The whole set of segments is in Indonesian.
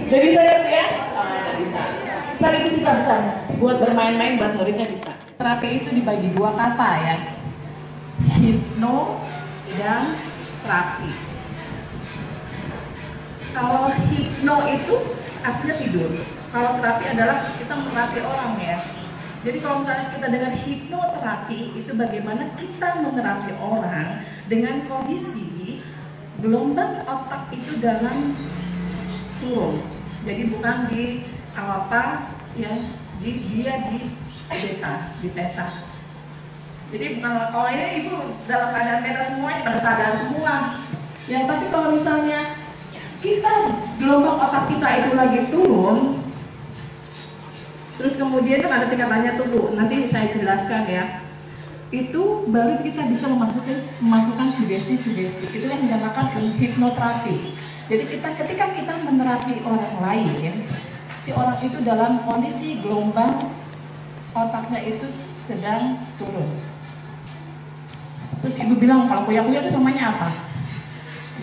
Jadi saya ya, bisa. Tadi itu bisa buat bermain-main, buat muridnya bisa. Terapi itu dibagi dua kata ya, hipno dan terapi. Kalau hipno itu artinya tidur. Kalau terapi adalah kita menerapi orang ya. Jadi kalau misalnya kita dengan hipnoterapi itu bagaimana kita menerapi orang dengan kondisi gelombang otak itu dalam turun. Jadi bukan di alfa ya, dia di beta, di theta. Jadi bukan kalau ini ibu dalam keadaan theta semuanya pada sadar semua. Ya tapi kalau misalnya kita gelombang otak kita itu lagi turun, terus kemudian kan ada tingkatannya tuh, nanti saya jelaskan ya. Itu baru kita bisa memasukkan sugesti-sugesti. Itu yang dinamakan hipnoterapi. Jadi ketika kita menerapi orang lain, si orang itu dalam kondisi gelombang otaknya itu sedang turun. Terus ibu bilang kalau kuya-kuya itu namanya apa?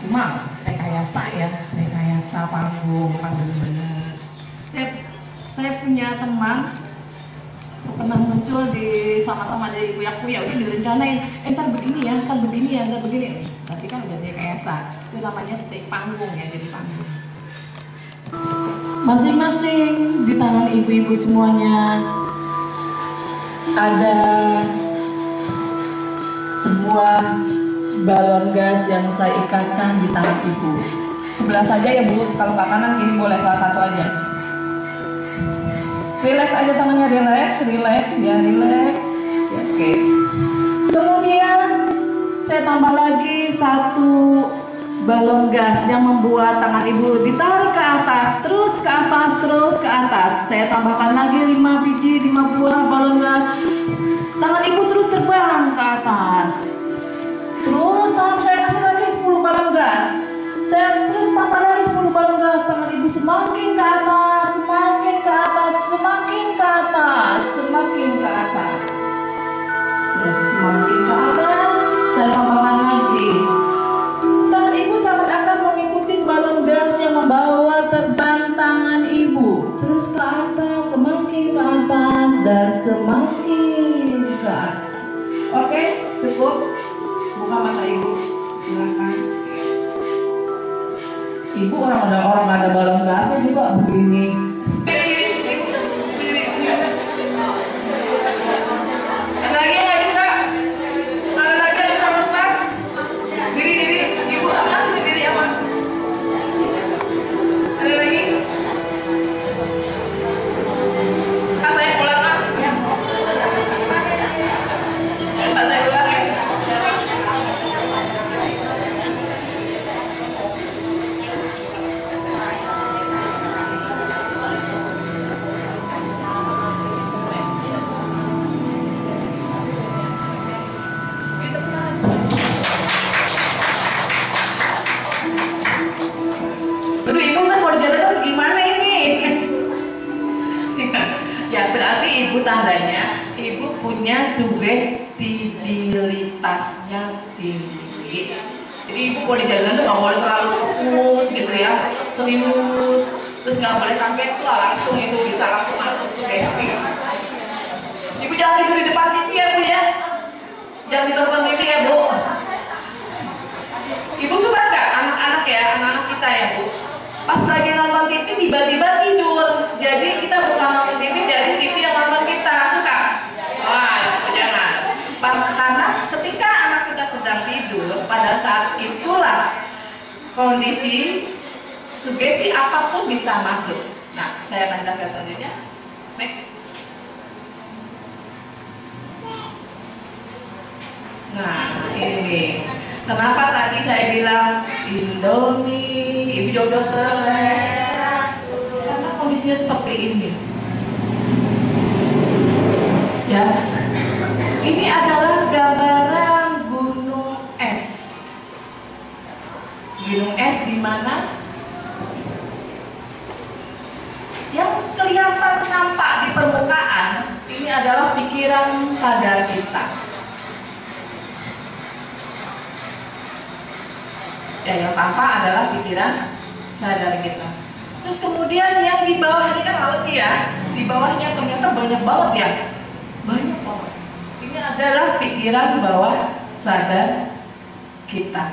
Cuma rekayasa ya, rekayasa panggung, benar-benar. Saya punya teman pernah muncul di sama-sama dari kuya-kuya, udah direncanain, ntar begini ya, ntar begini ya, ntar begini. Tapi kan udah rekayasa, itu namanya stay panggung ya, jadi panggung. Masing-masing di tangan ibu-ibu semuanya ada sebuah balon gas yang saya ikatkan di tangan ibu. Sebelah saja ya bu, kalau nggak kanan kiri boleh salah satu aja. Relax aja tangannya, relax ya, relax. Oke. Kemudian saya tambah lagi satu balon gas yang membuat tangan ibu ditarik ke atas, terus ke atas, terus ke atas. Saya tambahkan lagi 5 biji, 5 buah balon gas. Tangan ibu terus terbang ke atas. Terus saya kasih lagi 10 balon gas. Saya terus tambah lagi 10 balon gas. Tangan ibu semakin ke atas, semakin ke atas, semakin ke atas, semakin ke atas. Terus semakin ke atas, saya tambahkan lagi. Tangan ibu seakan-akan mengikuti balon gas yang membawa terbang tangan ibu. Terus ke atas, semakin ke atas, dan semakin ke atas. Oke, cukup. Buka mata ibu, silakan. Ibu orang ada balon gasnya juga begini. Ada lagi yang nggak bisa? Ada lagi yang bisa lepas? Diri, ibu masih diri apa? Ada lagi? Kak saya pulang ah? Kak saya pulang ya? Aduh ibu kan mau jalan gimana ini? Ya berarti ibu tandanya ibu punya sugestibilitasnya tinggi. Jadi ibu kalau di jalan tuh nggak boleh terlalu fokus gitu ya, serius. Terus nggak boleh kaget tuh langsung itu bisa langsung masuk sugesti. Ibu jangan tidur di depan TV ya bu ya, jangan di depan TV ya bu. Ibu suka nggak anak-anak ya, anak-anak kita ya bu? Pas lagi nonton TV tiba-tiba tidur. Jadi kita bukan nonton TV, jadi TV yang nonton kita. Suka? Wah, jangan. Karena ketika anak kita sedang tidur, pada saat itulah kondisi sugesti apapun bisa masuk. Nah, saya akan lihat metodenya. Next. Nah, ini. Kenapa tadi saya bilang Indomie, ibu jodoh selera? Karena kondisinya seperti ini. Ya, ini adalah gambaran gunung es. Gunung es di mana? Yang kelihatan nampak di permukaan ini adalah pikiran sadar kita. Ya, yang tampak adalah pikiran sadar kita. Terus kemudian yang di bawah ini kan laut ya, di bawahnya ternyata banyak banget ya, banyak banget. Ini adalah pikiran bawah sadar kita.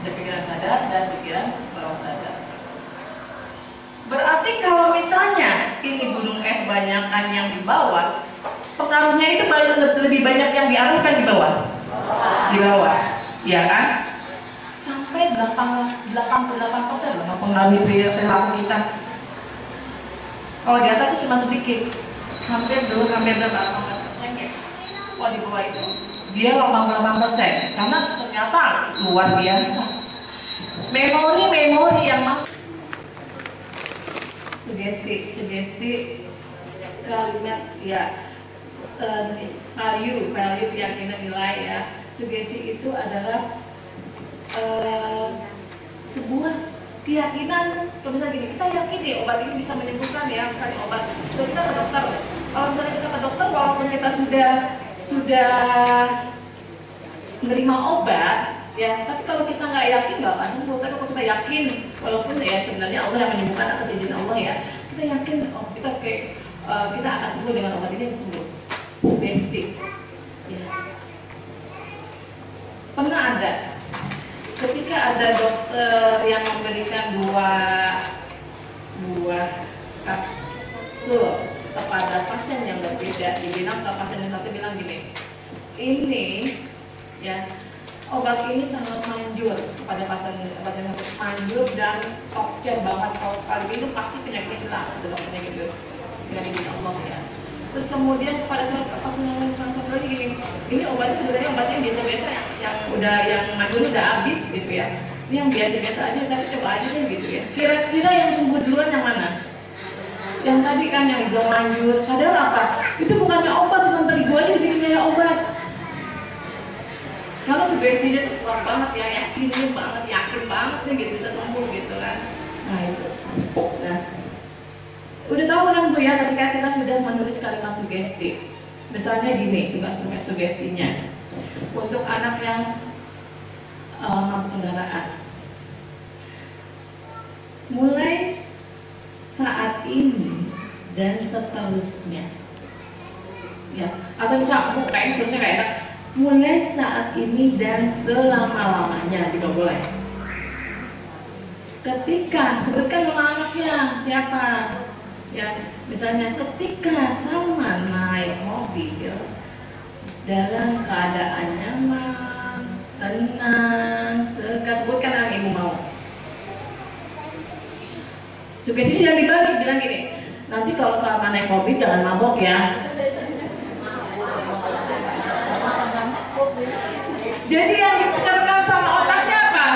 Ada pikiran sadar dan pikiran bawah sadar. Berarti kalau misalnya ini gunung es banyakan yang di bawah, pengaruhnya itu lebih banyak yang diarahkan di bawah. Di bawah, ya kan? Sampai 88% loh mempengaruhi perilaku kita. Kalau di atas itu cuma sedikit, hampir berapa persen ya? Wah, di bawah itu dia 88%, karena ternyata luar biasa. Memori yang masuk. Sugesti kalimat ya, value keyakinan nilai ya. Sugesti itu adalah sebuah keyakinan. Misalnya gini, kita yakin nih obat ini bisa menyembuhkan ya, misalnya obat. Kalau kita ke dokter, kalau misalnya kita ke dokter walaupun kita sudah menerima obat ya, tapi kalau kita nggak yakin nggak akan sembuh. Tapi kalau kita yakin, walaupun ya sebenarnya Allah yang menyembuhkan atas izin Allah ya, kita yakin kita akan sembuh dengan obat ini, sembuh. Sugesti ya. Pernah ada ketika ada dokter yang memberikan buah kapsul kepada pasien yang berbeda, dibilang ke pasien yang satu bilang gini, ini ya obat ini sangat manjur kepada pasien satu, manjur dan tokcer banget, kalau sekali itu pasti penyakitnya hilang, dokternya gitu, dengan izin Allah ya. Terus kemudian kepada pasien yang satu lagi gini, ini obatnya sebenarnya obatnya biasa-biasa yang manjur udah habis gitu ya. Ini yang biasa-biasa aja, tapi coba aja deh gitu ya. Kira-kira yang sembuh duluan yang mana? Yang tadi kan yang belum manjur, padahal apa? Itu bukannya obat, cuma terigu aja dibikin kayak obat. Kalau sugestinya tuh kuat banget ya, yakin banget nih gitu bisa sembuh gitu kan. Nah itu. Nah, udah tahu kan tuh ya ketika kita sudah menulis kalimat sugesti. Misalnya gini, sugestinya untuk anak yang mampu kendaraan. Mulai saat ini dan seterusnya. Ya, atau bisa kayak seterusnya kayak enak. Mulai saat ini dan selama-lamanya juga boleh. Ketika sebutkan nama anaknya siapa, ya misalnya ketika Salman naik mobil dalam keadaan nyaman, tenang, sebutkan yang ibu mau. Sugesti jangan dibalik, bilang gini, nanti kalau Salman naik mobil jangan mabok ya. Jadi yang diputarkan sama otaknya apa?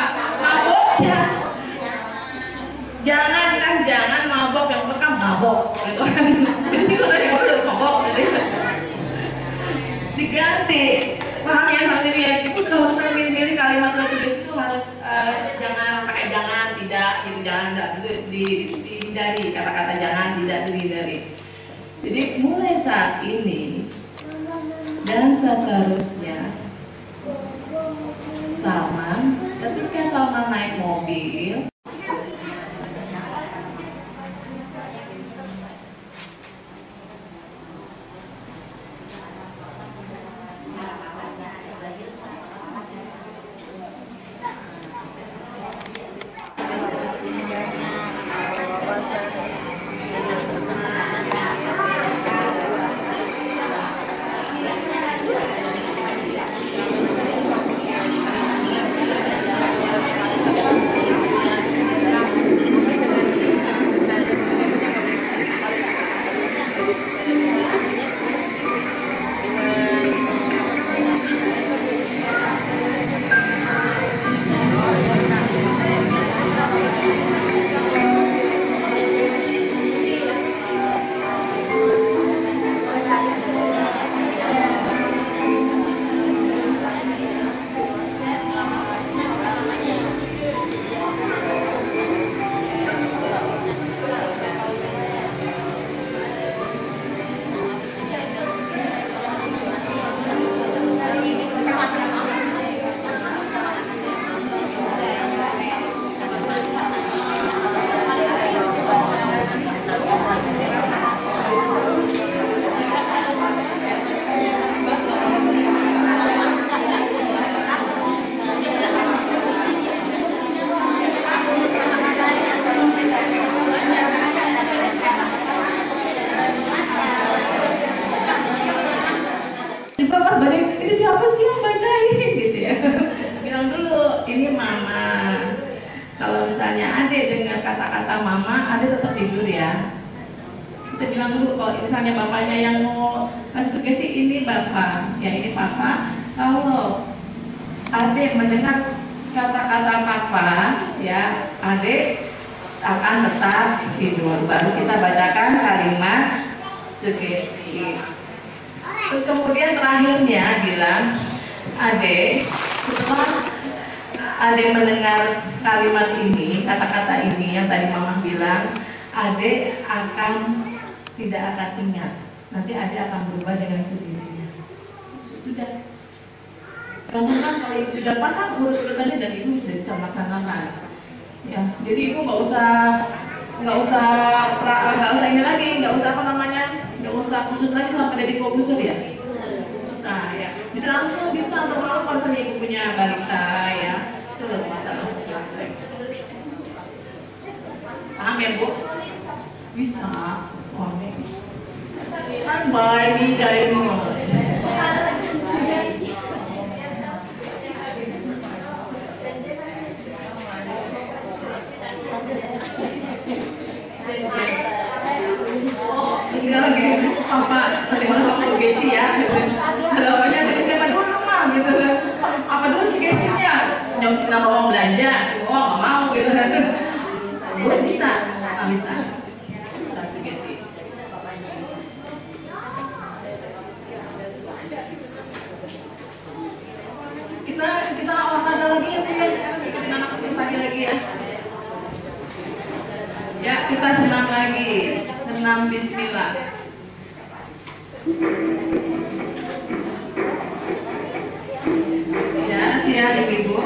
Maboknya. Jangan mabok, yang pertama mabok gitu kan. Jadi kalau tadi mabok gitu. Diganti. Paham ya hal ini ya? Itu kalau misalnya milih-milih kalimat sugesti itu harus jangan pakai jangan, tidak gitu, jangan itu dihindari, kata-kata jangan, tidak dihindari. Jadi mulai saat ini dan seterusnya Salman, ketika Salman naik mobil, lagi, ini siapa sih yang bacain gitu ya. Bilang dulu, ini mama. Kalau misalnya adik dengar kata-kata mama, adik tetap tidur ya. Kita bilang dulu, kalau misalnya bapaknya yang mau kasih sugesti, ini bapak, ya ini papa. Kalau adik mendengar kata-kata papa, ya adik akan tetap tidur. Baru kita bacakan kalimat sugesti. Terus kemudian terakhirnya bilang, adik setelah adik mendengar kalimat ini, kata-kata ini yang tadi mama bilang, adik tidak akan ingat. Nanti adik akan berubah dengan sendirinya. Sudah. Kamu kan kalau ibu sudah paham urut-urutannya dan ibu sudah bisa melaksanakan. Ya, jadi ibu nggak usah ini lagi, nggak usah khusus lagi sampai jadi komputer ya. Bisa ya, bisa langsung bisa untuk kalau misalnya ibu punya balita ya, terus masalah praktek. Paham ya bu? Bisa. Suami. Kan bayi dari lagi papa sugesti ya jawabannya dari siapa dulu mah gitu apa dulu sugestinya kita mau belanja nggak mau gitu gue bisa sugesti kita olahraga lagi ya sih ikutin anak kecil pagi lagi ya kita senam lagi. Senam bismillah. Ya, siap ibu-ibu.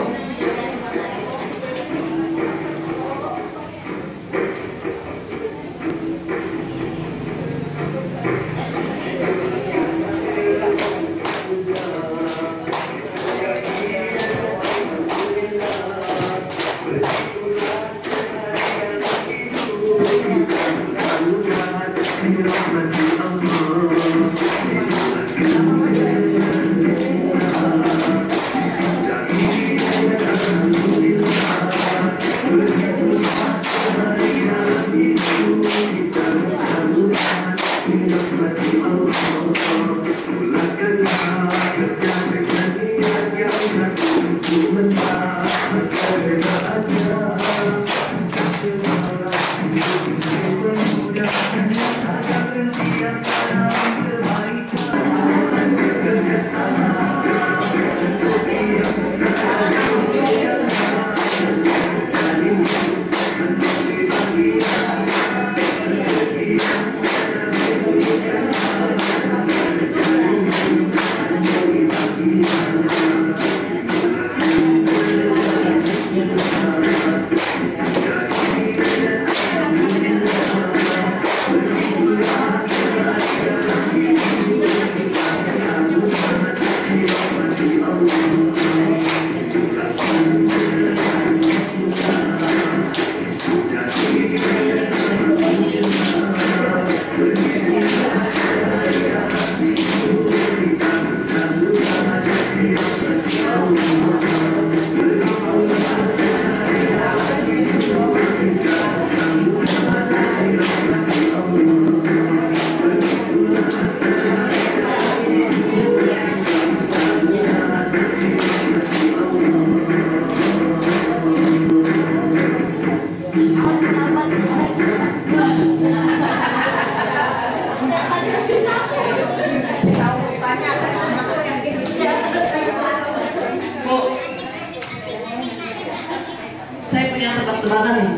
Tebak-tebakan nih.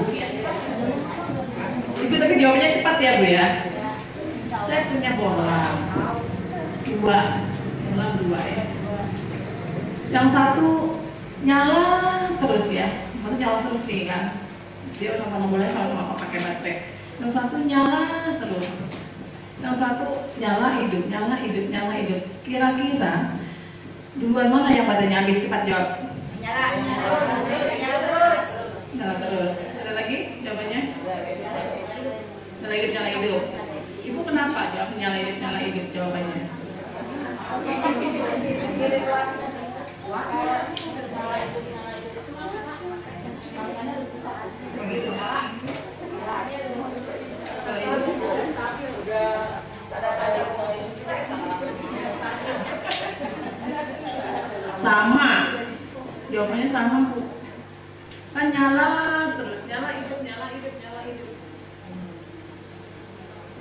Ibu tapi jawabnya cepat ya Bu ya. Saya punya bola dua ya. Yang satu nyala terus ya, maksudnya nyala terus nih kan. Dia udah mau mulai kalau pakai baterai. Yang satu nyala terus. Yang satu nyala hidup. Kira-kira duluan mana yang baterainya habis? Cepat jawab. Nyala terus. Ada lagi jawabannya? Ada lagi nyala hidup. Ibu kenapa jawab nyala hidup jawabannya? Sama, jawabannya sama Bu. Kan nyala terus, nyala hidup, nyala hidup, nyala hidup.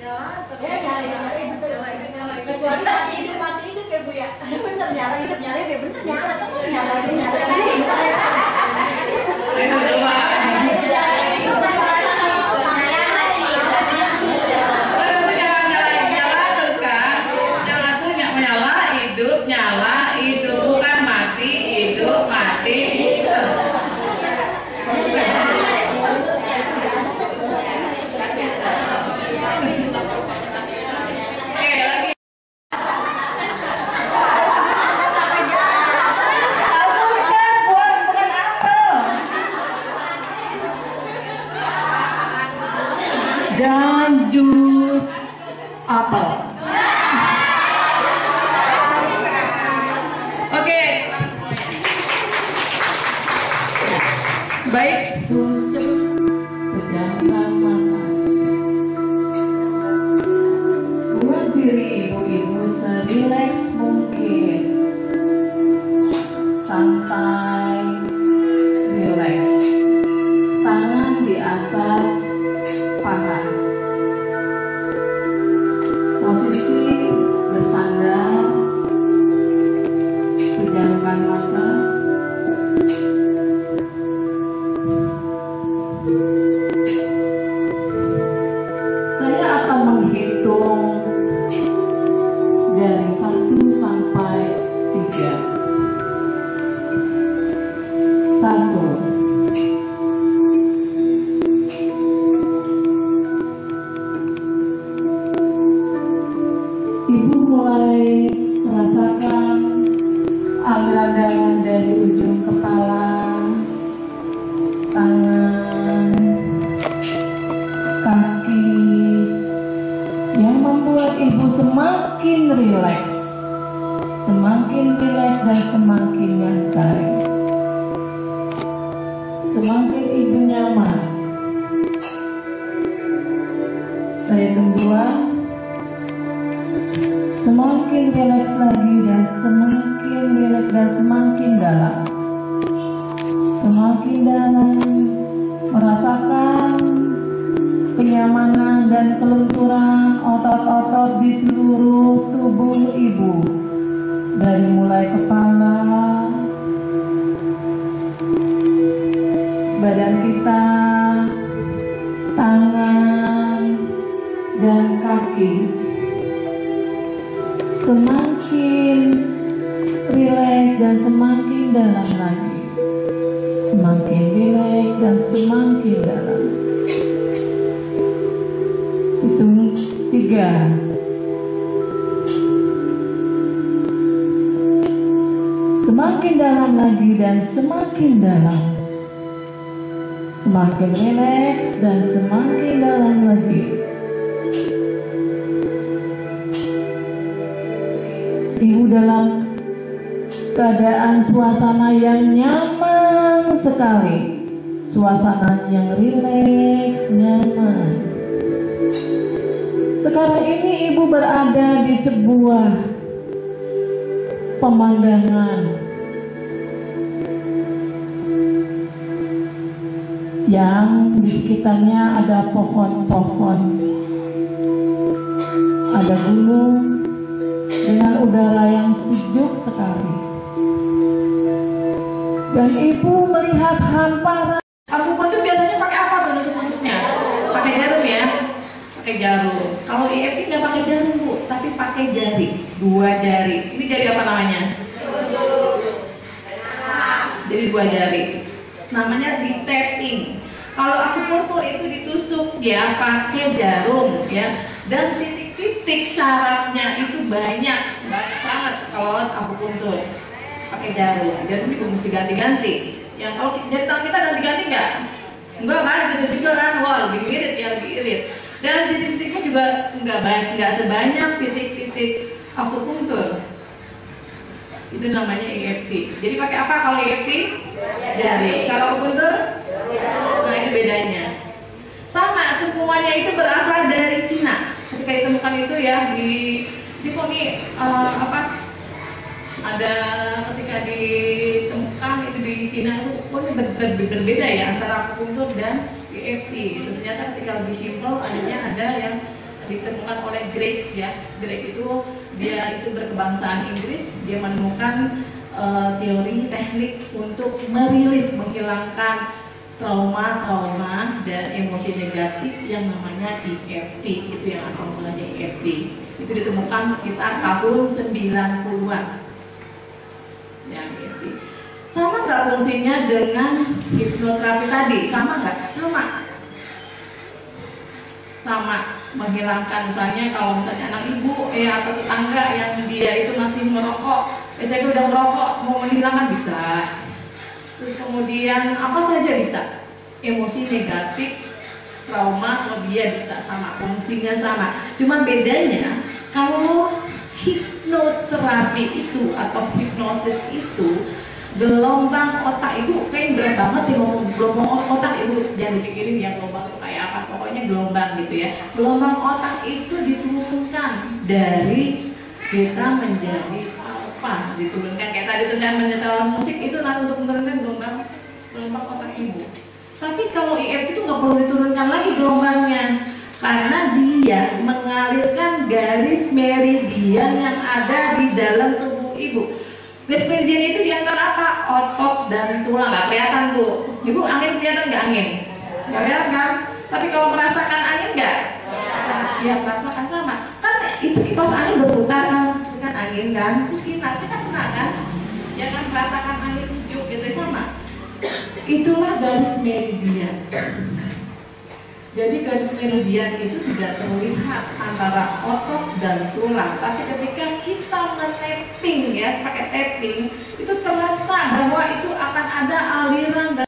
Nyala terus. Ya, nyala hidup, nyala hidup. Kecuali mati hidup ya Bu ya. Bener nyala hidup ya bener nyala terus nyala hidup nyala hidup. Ayo coba. Dan jus apel. Oke, baik. Pejamkan mata. Buat diri ibu-ibu serileks mungkin. Santai, rileks. Tangan di atas paha. Posisi bersandar, pejamkan mata. Saya akan menghitung dari 1 sampai 3. 1. Ibu mulai merasakan aliran darah dari ujung kepala, tangan, kaki, yang membuat ibu semakin rileks dan semakin nyantai. Semakin ibu nyaman. Saya kedua, semakin rileks lagi dan semakin rileks dan semakin dalam. Semakin dalam, merasakan kenyamanan dan kelenturan otot-otot di seluruh tubuh ibu. Dari mulai kepala, badan kita, tangan, dan kaki. Semakin rileks dan semakin dalam lagi. Semakin rileks dan semakin dalam. Hitung 3. Semakin dalam lagi dan semakin dalam. Semakin rileks dan semakin dalam lagi. Ibu dalam keadaan suasana yang nyaman sekali. Suasana yang rileks, nyaman. Sekarang ini ibu berada di sebuah pemandangan yang di sekitarnya ada pohon-pohon, ada gunung dengan udara yang sejuk sekali. Dan ibu melihat hamparan. Akupunktur biasanya pakai apa tuh nusuk-nusuknya? Pakai jarum ya? Pakai jarum. Kalau EFT nggak pakai jarum Bu, tapi pakai jari, 2 jari. Ini jari apa namanya? Jadi 2 jari. Namanya di tapping. Kalau akupunktur itu ditusuk ya pakai jarum ya. Dan titik-titik syaratnya itu banyak banget kalau akupunktur pakai jarum. Jarum juga mesti ganti-ganti. Yang kalau jari tangan kita ganti-ganti nggak? Enggak kan, gitu juga kan, wah lebih irit ya, lebih irit. Dan titik-titiknya juga nggak sebanyak titik-titik akupunktur. Itu namanya EFT. Jadi pakai apa kalau EFT? Jari. Kalau akupuntur? Nah, itu bedanya. Sama, semuanya itu berasal dari Cina. Ketika ditemukan itu ya di kok nih ada ketika ditemukan itu di Cina itu berbeda ya antara akupuntur dan EFT. Gitu. Ternyata ketika lebih simpel ada yang ditemukan oleh Greg ya. Greg itu dia itu berkebangsaan Inggris. Dia menemukan teori teknik untuk menghilangkan trauma dan emosi negatif yang namanya EFT. Itu yang asal mulanya EFT. Itu ditemukan sekitar tahun 90-an. Ya, EFT. Sama nggak fungsinya dengan hipnoterapi tadi? Sama nggak? Sama. Menghilangkan misalnya kalau misalnya anak ibu atau tetangga yang dia itu masih merokok, biasanya udah merokok mau menghilangkan bisa. Terus kemudian apa saja bisa, emosi negatif, trauma, dia bisa sama, fungsinya sama. Cuma bedanya kalau hipnoterapi itu atau hipnosis itu gelombang otak ibu kayak berat banget sih ngomong gelombang otak ibu, jangan dipikirin ya gelombang itu kayak apa, pokoknya gelombang gitu ya. Gelombang otak itu diturunkan dari kita menjadi apa, diturunkan kayak tadi tuh saya menyetel musik itu nanti untuk menurunkan gelombang otak ibu. Tapi kalau EFT itu nggak perlu diturunkan lagi gelombangnya karena dia mengalirkan garis meridian yang ada di dalam tubuh ibu. Garis meridian itu di antara apa? Otot dan tulang. Nggak kelihatan bu. Ibu angin kelihatan nggak angin? Nggak kelihatan kan? Tapi kalau merasakan angin nggak? Ya merasakan sama. Kan itu kipas angin berputar kan angin kan? Terus kita kena kan? Ya kan merasakan angin sejuk gitu sama. Itulah garis meridian. Jadi garis meridian itu tidak terlihat antara otot dan tulang, tapi ketika kita men-tapping ya, pakai tapping, itu terasa bahwa itu akan ada aliran